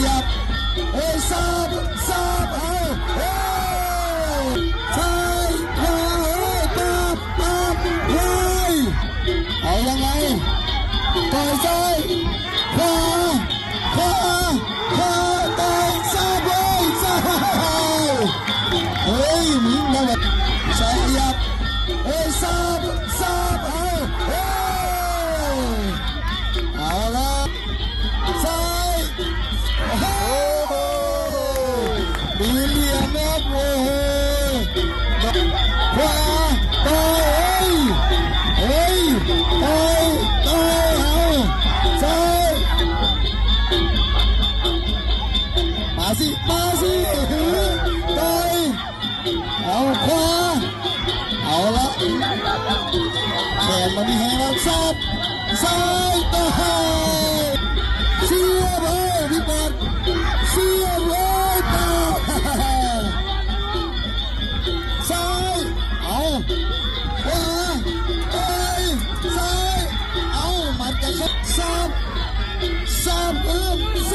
ยับเฮ้ยซับเอาเฮ้ยซ้ายขวาเฮ้ยปั๊บเฮ้ยเอายังไงต่อยซ้ายขวาต่อยซับเฮ้ยมิงนะขยับเฮ้ยซับเอาเฮ้ยเอาละซ้ายโอ้โหมีเหลี่ยมนะครับโอ้โหขวาต่อยเฮ้ยต่อยเอาซ้ายมาสิต่อยเอาขวาเอาละแขนมันมีแหงแล้วซ้ายต่อยเสียบเลยพี่บอลเสียบเลยต่อซ้ายเอาขวาต่อยซ้ายเอามันจะซับซ้